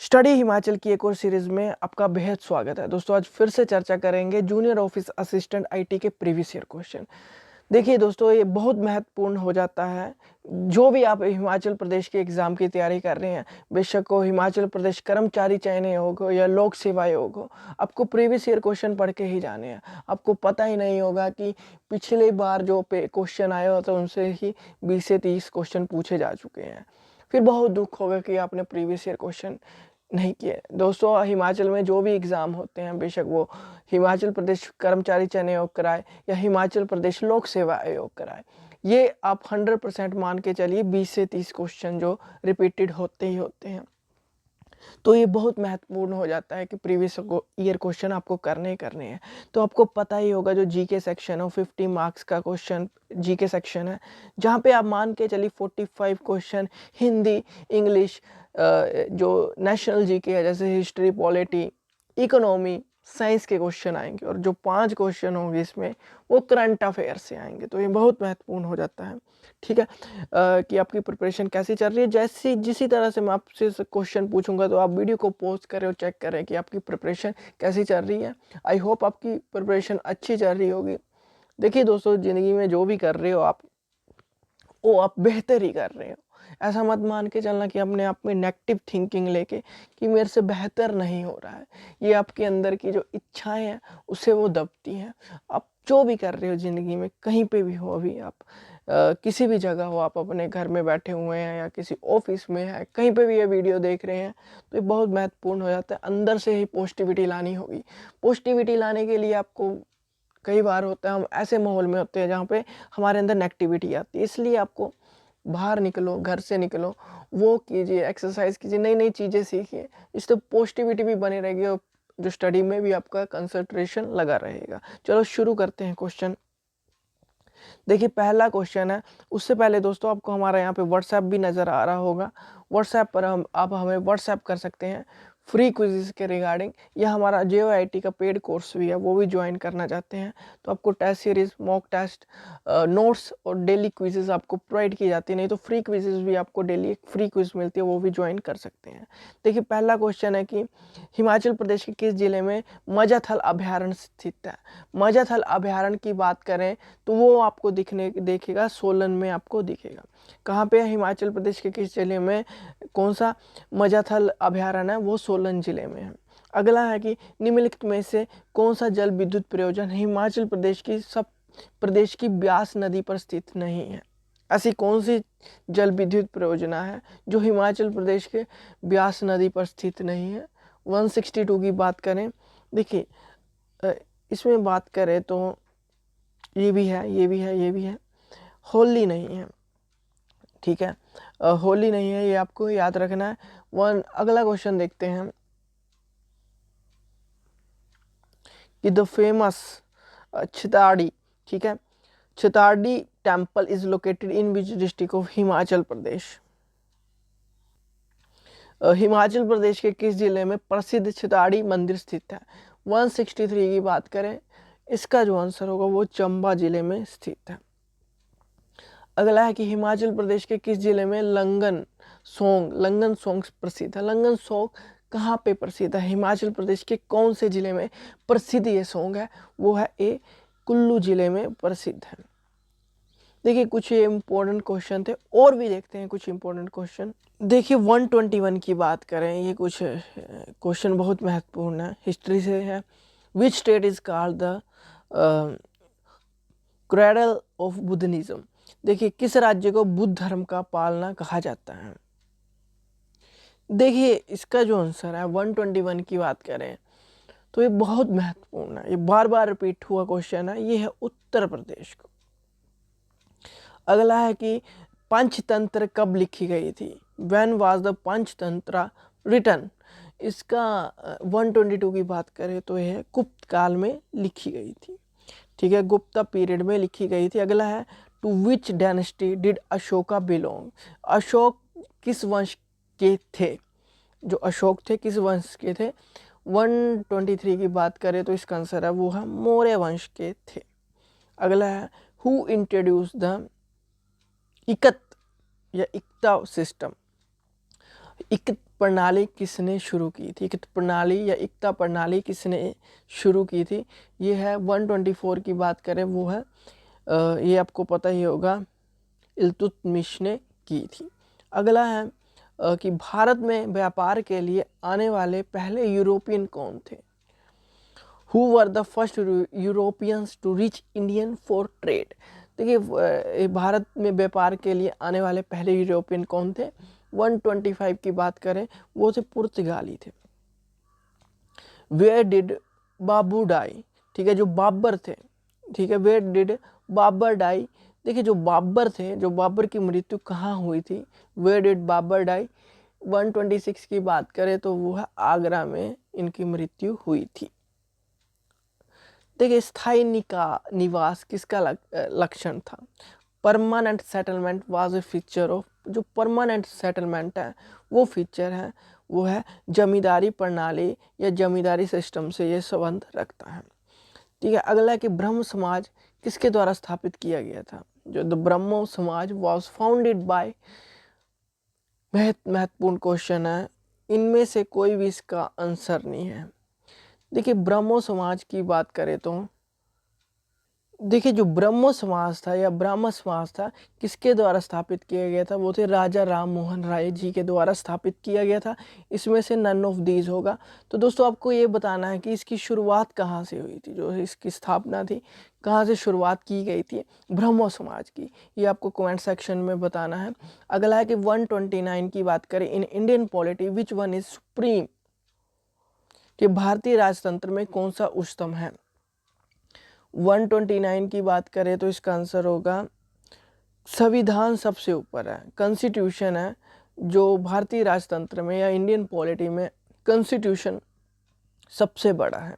Study Himachal की एक और सीरीज़ में आपका बेहद स्वागत है। दोस्तों आज फिर से चर्चा करेंगे जूनियर ऑफिस असिस्टेंट आईटी के प्रीवियस ईयर क्वेश्चन। देखिए दोस्तों, ये बहुत महत्वपूर्ण हो जाता है। जो भी आप हिमाचल प्रदेश के एग्ज़ाम की तैयारी कर रहे हैं, बेशक वो हिमाचल प्रदेश कर्मचारी चयन आयोग हो या लोक सेवा आयोग हो, आपको प्रीवियस ईयर क्वेश्चन पढ़ के ही जाने हैं। आपको पता ही नहीं होगा कि पिछली बार जो क्वेश्चन आए हो तो उनसे ही 20 से 30 क्वेश्चन पूछे जा चुके हैं। फिर बहुत दुख होगा कि आपने प्रीवियस ईयर क्वेश्चन नहीं किए। दोस्तों हिमाचल में जो भी एग्ज़ाम होते हैं, बेशक वो हिमाचल प्रदेश कर्मचारी चयन आयोग कराए या हिमाचल प्रदेश लोक सेवा आयोग कराए, ये आप 100% मान के चलिए 20 से 30 क्वेश्चन जो रिपीटेड होते ही होते हैं। तो ये बहुत महत्वपूर्ण हो जाता है कि प्रीवियस ईयर क्वेश्चन आपको करने ही करने हैं। तो आपको पता ही होगा जो जीके सेक्शन हो, 50 मार्क्स का क्वेश्चन जीके सेक्शन है, जहाँ पे आप मान के चलिए 45 क्वेश्चन हिंदी, इंग्लिश, जो नेशनल जीके है जैसे हिस्ट्री, पॉलिटी, इकोनॉमी, साइंस के क्वेश्चन आएंगे और जो 5 क्वेश्चन होंगे इसमें वो करंट अफेयर से आएंगे। तो ये बहुत महत्वपूर्ण हो जाता है। ठीक है, कि आपकी प्रिपरेशन कैसी चल रही है। जैसी जिसी तरह से मैं आपसे क्वेश्चन पूछूंगा तो आप वीडियो को पॉज करें और चेक करें कि आपकी प्रिपरेशन कैसी चल रही है। आई होप आपकी प्रिपरेशन अच्छी चल रही होगी। देखिए दोस्तों, ज़िंदगी में जो भी कर रहे हो आप, वो आप बेहतर ही कर रहे हो। ऐसा मत मान के चलना कि अपने आप में नेगेटिव थिंकिंग लेके कि मेरे से बेहतर नहीं हो रहा है। ये आपके अंदर की जो इच्छाएं हैं उससे वो दबती हैं। आप जो भी कर रहे हो ज़िंदगी में, कहीं पे भी हो, अभी आप किसी भी जगह हो, आप अपने घर में बैठे हुए हैं या किसी ऑफिस में है, कहीं पे भी ये वीडियो देख रहे हैं, तो ये बहुत महत्वपूर्ण हो जाता है। अंदर से ही पॉजिटिविटी लानी होगी। पॉजिटिविटी लाने के लिए आपको कई बार होता है हम ऐसे माहौल में होते हैं जहाँ पे हमारे अंदर नेगेटिविटी आती है, इसलिए आपको बाहर निकलो, घर से निकलो, वो कीजिए, एक्सरसाइज कीजिए, नई नई चीज़ें सीखिए। इससे पॉजिटिविटी भी बनी रहेगी और जो स्टडी में भी आपका कंसंट्रेशन लगा रहेगा। चलो शुरू करते हैं क्वेश्चन। देखिए पहला क्वेश्चन है। उससे पहले दोस्तों आपको हमारा यहाँ पे व्हाट्सएप भी नज़र आ रहा होगा। व्हाट्सएप पर आप हमें व्हाट्सएप कर सकते हैं फ्री क्विज़ के रिगार्डिंग, या हमारा JOIT का पेड कोर्स भी है, वो भी ज्वाइन करना चाहते हैं तो आपको test series, mock test, notes और डेली क्विज़ेस आपको प्रोवाइड की जाती है। नहीं तो फ्री क्विज़ेस भी आपको डेली एक फ्री क्विज़ मिलती है, वो भी ज्वाइन कर सकते हैं। देखिए पहला क्वेश्चन है कि हिमाचल प्रदेश के किस जिले में मजाथल अभयारण्य स्थित है। मजाथल अभयारण्य की बात करें तो वो आपको देखेगा सोलन में आपको दिखेगा। कहाँ पे है? हिमाचल प्रदेश के किस जिले में कौन सा मजाथल अभयारण्य है? वो सोलन जिले में है। अगला है कि निम्नलिखित में से कौन सा जल विद्युत प्रयोजन हिमाचल प्रदेश की ब्यास नदी पर स्थित नहीं है। ऐसी कौन सी जल विद्युत परियोजना है जो हिमाचल प्रदेश के ब्यास नदी पर स्थित नहीं है? 162 की बात करें, देखिए इसमें बात करें तो ये भी है, ये भी है, ये भी है। होली नहीं है। ठीक है, होली नहीं है, ये आपको याद रखना है। अगला क्वेश्चन देखते हैं कि द फेमस छिताड़ी, ठीक है, Chhitadi temple is located in which district of Himachal Pradesh. Himachal Pradesh के किस जिले में प्रसिद्ध छिताड़ी मंदिर स्थित है? 163 की बात करें, इसका जो आंसर होगा वो चंबा जिले में स्थित है। अगला है कि हिमाचल प्रदेश के किस जिले में लंगन सॉन्ग प्रसिद्ध है। लंगन सॉन्ग कहाँ पे प्रसिद्ध है? हिमाचल प्रदेश के कौन से जिले में प्रसिद्ध ये सॉन्ग है? वो है ए कुल्लू जिले में प्रसिद्ध है। देखिए कुछ ये इम्पोर्टेंट क्वेश्चन थे, और भी देखते हैं कुछ इम्पोर्टेंट क्वेश्चन। देखिए 121 की बात करें, ये कुछ क्वेश्चन बहुत महत्वपूर्ण है, हिस्ट्री से है। Which state is called the cradle of Buddhism. देखिए किस राज्य को बुद्ध धर्म का पालना कहा जाता है? देखिए इसका जो आंसर है 121 की बात करें तो ये बहुत महत्वपूर्ण है, ये बार बार रिपीट हुआ क्वेश्चन है, ये है उत्तर प्रदेश को। अगला है कि पंचतंत्र कब लिखी गई थी? When was the Panchatantra written. इसका 122 की बात करें तो यह गुप्त काल में लिखी गई थी। ठीक है, गुप्ता पीरियड में लिखी गई थी। अगला है to which dynasty did Ashoka belong. Ashoka किस वंश के थे? जो अशोक थे किस वंश के थे? 123 की बात करें तो इसका आंसर है वो है मौर्य वंश के थे। अगला है हु इंट्रोड्यूस द इकत या इक्ता सिस्टम। प्रणाली किसने शुरू की थी? इक्त प्रणाली या इक्ता प्रणाली किसने शुरू की थी? ये है 124 की बात करें वो है ये आपको पता ही होगा, इल्तुतमिश ने की थी। अगला है कि भारत में व्यापार के लिए आने वाले पहले यूरोपियन कौन थे? Who were the first Europeans to reach Indian for trade? देखिए भारत में व्यापार के लिए आने वाले पहले यूरोपियन कौन थे? 125 की बात करें वो थे पुर्तगाली थे। Where did Babur die? ठीक है, जो बाबर थे, ठीक है, where did बाबर डाई? देखिए जो बाबर थे, जो बाबर की मृत्यु कहाँ हुई थी? Where did Babar die? 126 की बात करें तो वो है आगरा में इनकी मृत्यु हुई थी। देखिए स्थायी निवास किसका लक्षण था? Permanent settlement was a feature of, जो परमानेंट सेटलमेंट है वो फीचर है, वो है जमींदारी प्रणाली या जमींदारी सिस्टम से ये संबंध रखता है। ठीक है, अगला है कि ब्रह्म समाज किसके द्वारा स्थापित किया गया था? जो द ब्रह्मो समाज वाज फाउंडेड बाय, महत्वपूर्ण क्वेश्चन है, इनमें से कोई भी इसका आंसर नहीं है। देखिए ब्रह्मो समाज की बात करें तो देखिए जो ब्रह्मो समाज था या ब्राह्मण समाज था किसके द्वारा स्थापित किया गया था? वो थे राजा राम मोहन राय जी के द्वारा स्थापित किया गया था। इसमें से नन ऑफ दीज होगा। तो दोस्तों आपको ये बताना है कि इसकी शुरुआत कहाँ से हुई थी, जो इसकी स्थापना थी कहाँ से शुरुआत की गई थी ब्रह्मो समाज की, ये आपको कमेंट सेक्शन में बताना है। अगला है कि 129 की बात करें, in Indian polity which one is supreme, कि भारतीय राजतंत्र में कौन सा उच्चतम है? 129 की बात करें तो इसका आंसर होगा संविधान सबसे ऊपर है, कॉन्स्टिट्यूशन है, जो भारतीय राजतंत्र में या इंडियन पॉलिटी में कॉन्स्टिट्यूशन सबसे बड़ा है,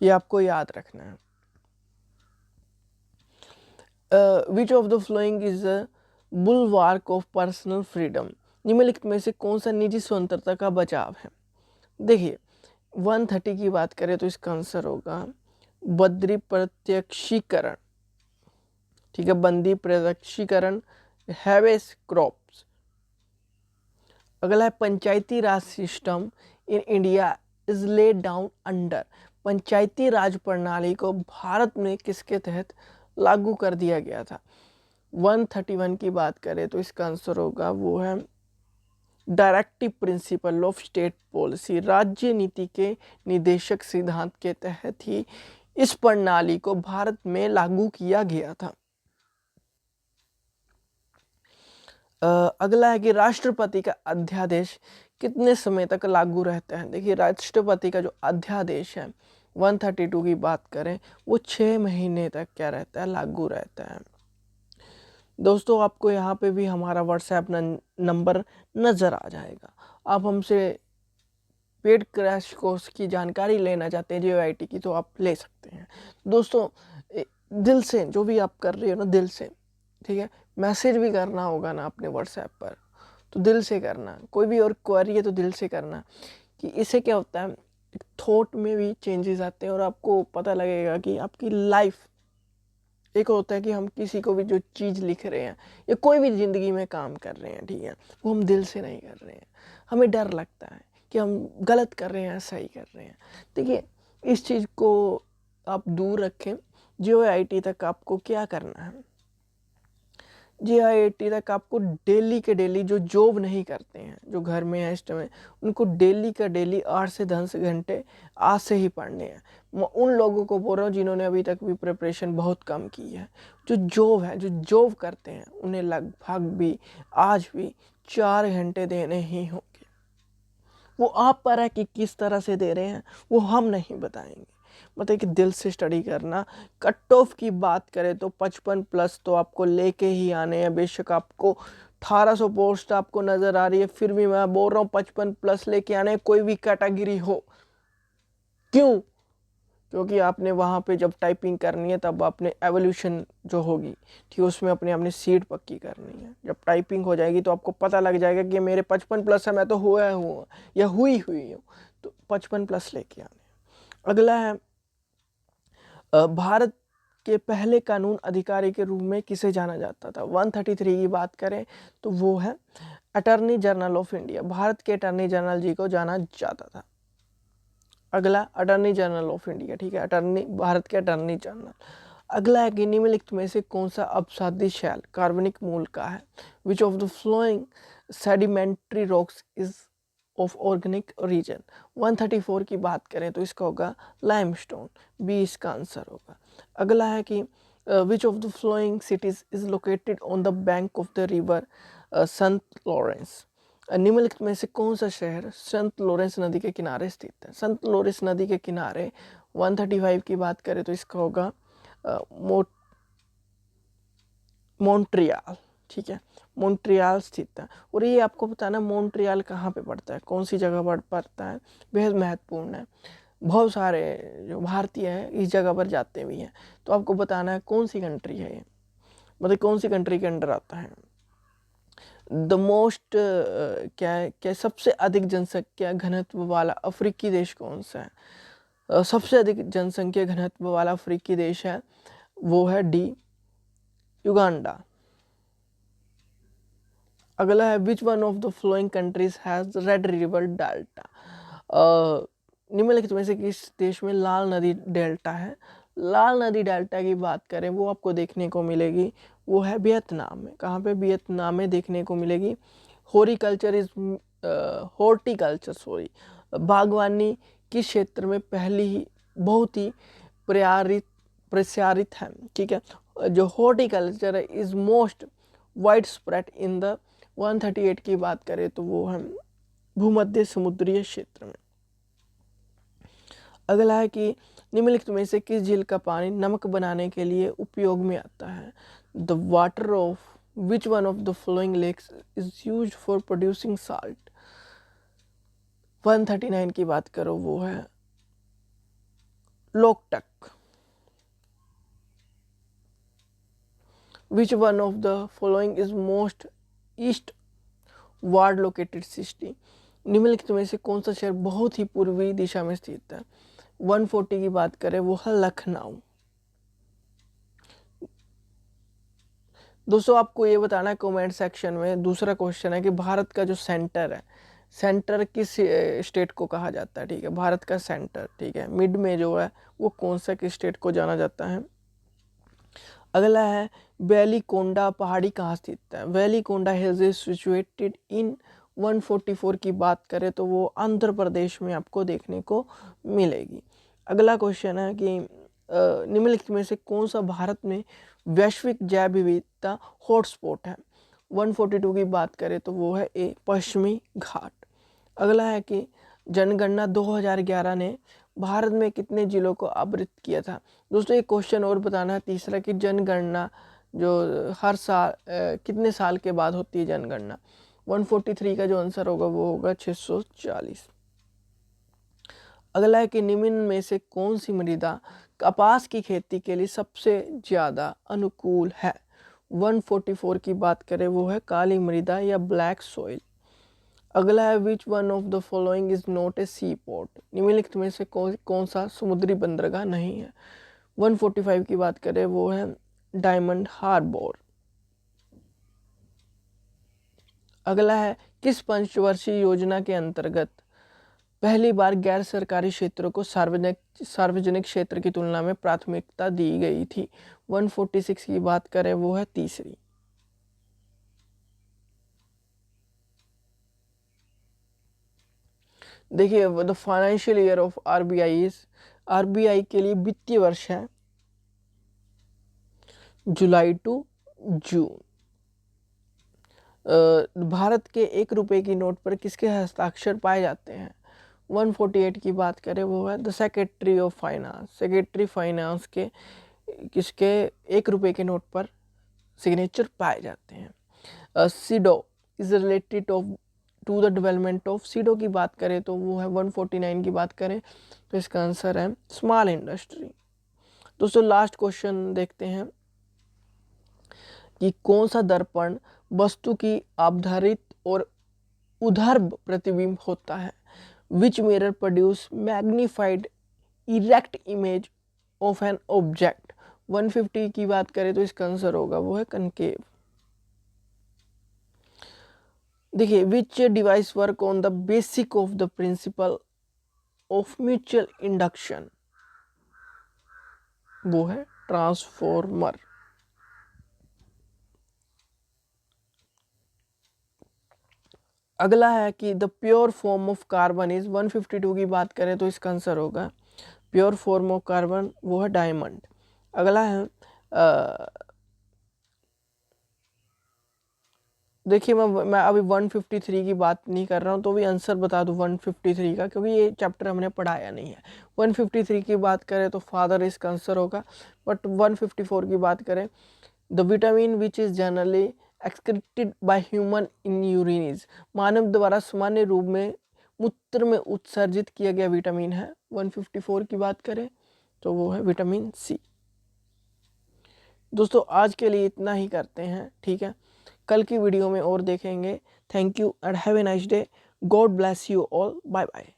ये आपको याद रखना है। Which of the following is a bulwark of personal freedom, निम्नलिखित में से कौन सा निजी स्वतंत्रता का बचाव है? देखिए 130 की बात करें तो इसका आंसर होगा बद्री प्रत्यक्षीकरण, ठीक है, बंदी प्रत्यक्षीकरण, हैवेस क्रॉप्स। अगला है Panchayati Raj system in India is laid down under, Panchayati Raj प्रणाली को भारत में किसके तहत लागू कर दिया गया था? 131 की बात करें तो इसका आंसर होगा वो है directive principle of state policy, राज्य नीति के निदेशक सिद्धांत के तहत ही इस प्रणाली को भारत में लागू किया गया था। अगला है कि राष्ट्रपति का अध्यादेश कितने समय तक लागू रहता है? देखिए राष्ट्रपति का जो अध्यादेश है 132 की बात करें वो 6 महीने तक क्या रहता है? लागू रहता है। दोस्तों आपको यहाँ पे भी हमारा व्हाट्सएप नंबर नज़र आ जाएगा। आप हमसे पेड क्रैश कोर्स की जानकारी लेना चाहते हैं JOIT की तो आप ले सकते हैं। दोस्तों दिल से जो भी आप कर रहे हो ना, दिल से, ठीक है, मैसेज भी करना होगा ना अपने व्हाट्सएप पर तो दिल से करना, कोई भी और क्वेरी है तो दिल से करना, कि इससे क्या होता है थॉट में भी चेंजेस आते हैं और आपको पता लगेगा कि आपकी लाइफ, एक होता है कि हम किसी को भी जो चीज़ लिख रहे हैं या कोई भी ज़िंदगी में काम कर रहे हैं, ठीक है, वो हम दिल से नहीं कर रहे हैं, हमें डर लगता है कि हम गलत कर रहे हैं सही कर रहे हैं। देखिए इस चीज़ को आप दूर रखें। JOIT तक आपको क्या करना है? JOIT तक आपको डेली के डेली जो जॉब नहीं करते हैं, जो घर में है इस टाइम, उनको डेली का डेली 8 से 10 घंटे आज से ही पढ़ने हैं। मैं उन लोगों को बोल रहा हूँ जिन्होंने अभी तक भी प्रिपरेशन बहुत कम की है। जो जॉब है, जो जॉब करते हैं, उन्हें लगभग भी आज भी 4 घंटे देने ही होंगे। वो आप पर है कि किस तरह से दे रहे हैं, वो हम नहीं बताएंगे। मतलब कि दिल से स्टडी करना। कट ऑफ की बात करें तो 55+ तो आपको लेके ही आने हैं। बेशक आपको 1800 पोस्ट आपको नज़र आ रही है, फिर भी मैं बोल रहा हूँ 55+ लेके आने, कोई भी कैटेगरी हो। क्यों? क्योंकि आपने वहाँ पे जब टाइपिंग करनी है तब आपने एवोल्यूशन जो होगी, ठीक, उसमें अपनी सीट पक्की करनी है। जब टाइपिंग हो जाएगी तो आपको पता लग जाएगा कि मेरे 55+ है, मैं तो हुआ या हुई हूँ, तो 55+ लेके आने। अगला है भारत के पहले कानून अधिकारी के रूप में किसे जाना जाता था? 133 की बात करें तो वो है attorney general of India. Bharat के अटॉर्नी जनरल जी को जाना जाता था। अगला अटॉर्नी जनरल ऑफ इंडिया, ठीक है, अटॉर्नी, भारत के अटॉर्नी जनरल। अगला है कि निम्नलिखित में से कौन सा अपसादी शैल कार्बनिक मूल का है? Which of the following sedimentary rocks is of organic origin? 134 की बात करें तो इसका होगा लाइमस्टोन, बी इसका आंसर होगा। अगला है कि विच of the flowing cities is located on the bank of the river Sant Lawrence? निम्नलिखित में से कौन सा शहर संत लॉरेंस नदी के किनारे स्थित है? संत लॉरेंस नदी के किनारे 135 की बात करें तो इसका होगा मॉन्ट्रियल, ठीक है, मॉन्ट्रियल स्थित है। और ये आपको बताना मॉन्ट्रियल कहाँ पे पड़ता है, कौन सी जगह पर पड़ता है, बेहद महत्वपूर्ण है। बहुत सारे जो भारतीय हैं इस जगह पर जाते भी हैं, तो आपको बताना है कौन सी कंट्री है ये, मतलब कौन सी कंट्री के अंडर आता है। द मोस्ट क्या सबसे अधिक जनसंख्या घनत्व वाला अफ्रीकी देश कौन सा है? सबसे अधिक जनसंख्या घनत्व वाला अफ्रीकी देश है वो है डी, युगांडा। अगला है which one of the flowing countries has red river delta? निम्नलिखित में से किस देश में लाल नदी डेल्टा है? लाल नदी डेल्टा की बात करें वो आपको देखने को मिलेगी, वो है वियतनाम में। कहाँ पे? वियतनाम में देखने को मिलेगी। हॉर्टिकल्चर बागवानी किस क्षेत्र में पहली ही बहुत ही प्रसारित है, ठीक है। जो हॉर्टिकल्चर है is most wide spread in the 138 की बात करें तो वो है भूमध्य समुद्रीय क्षेत्र में। अगला है कि निम्नलिखित में से किस झील का पानी नमक बनाने के लिए उपयोग में आता है? The water of which one of the following lakes is used for producing salt? 139 की बात करो वो है Loktak. Which one of the following is most eastward located city? निम्नलिखित में से कौन सा शहर बहुत ही पूर्वी दिशा में स्थित है? 140 की बात करें वो है लखनऊ। दोस्तों आपको ये बताना है कमेंट सेक्शन में। दूसरा क्वेश्चन है कि भारत का जो सेंटर है, सेंटर किस स्टेट को कहा जाता है, ठीक है, भारत का सेंटर, ठीक है, मिड में जो है वो कौन सा किस स्टेट को जाना जाता है? अगला है वेलिकोंडा पहाड़ी कहाँ स्थित है? Velikonda hills is situated in 144 की बात करें तो वो आंध्र प्रदेश में आपको देखने को मिलेगी। अगला क्वेश्चन है कि निम्नलिखित में से कौन सा भारत में वैश्विक जैव विविधता हॉटस्पॉट है? 142 की बात करें तो वो है ए, पश्चिमी घाट। अगला है कि जनगणना 2011 ने भारत में कितने जिलों को आवृत किया था? दोस्तों एक क्वेश्चन और बताना है तीसरा कि जनगणना जो हर साल कितने साल के बाद होती है जनगणना? 143 का जो आंसर होगा वो होगा 640। अगला है कि निम्न में से कौन सी मृदा कपास की खेती के लिए सबसे ज़्यादा अनुकूल है? 144 की बात करें वो है काली मृदा या ब्लैक सॉइल। अगला है which one of the following is not a sea port? निम्नलिखित में से कौन सा समुद्री बंदरगाह नहीं है? 145 की बात करें वो है डायमंड हार्बर। अगला है किस पंचवर्षीय योजना के अंतर्गत पहली बार गैर सरकारी क्षेत्रों को सार्वजनिक क्षेत्र की तुलना में प्राथमिकता दी गई थी? 146 की बात करें वो है तीसरी। देखिए the financial year of RBI is, RBI के लिए वित्तीय वर्ष है जुलाई टू जून। भारत के 1 रुपए की नोट पर किसके हस्ताक्षर पाए जाते हैं? 148 की बात करें वो है the secretary of finance. Secretary finance के किसके 1 रुपए के नोट पर सिग्नेचर पाए जाते हैं? SIDO is related to the development of, SIDO की बात करें तो वो है 149 की बात करें तो इसका आंसर है स्मॉल इंडस्ट्री। दोस्तों लास्ट क्वेश्चन देखते हैं कि कौन सा दर्पण वस्तु की आधारित और उधर्भ प्रतिबिंब होता है? विच mirror produce magnified erect image of an object? 150 की बात करें तो इसका आंसर होगा वो है कनकेव। देखिए, विच device work on the basic of the principle of mutual induction, वो है ट्रांसफॉर्मर। अगला है कि the pure form of carbon is 152 की बात करें तो इसका आंसर होगा प्योर फॉर्म ऑफ कार्बन वो है डायमंड। अगला है देखिए मैं अभी 153 की बात नहीं कर रहा हूँ, तो भी आंसर बता दूँ 153 का, क्योंकि ये चैप्टर हमने पढ़ाया नहीं है। 153 की बात करें तो फादर इसका आंसर होगा। बट 154 की बात करें, the vitamin which is generally excreted by human in urine is, मानव द्वारा सामान्य रूप में मूत्र में उत्सर्जित किया गया विटामिन है 154 की बात करें तो वो है विटामिन सी। दोस्तों आज के लिए इतना ही करते हैं, ठीक है, कल की वीडियो में और देखेंगे। Thank you and have a nice day. God bless you all. Bye bye.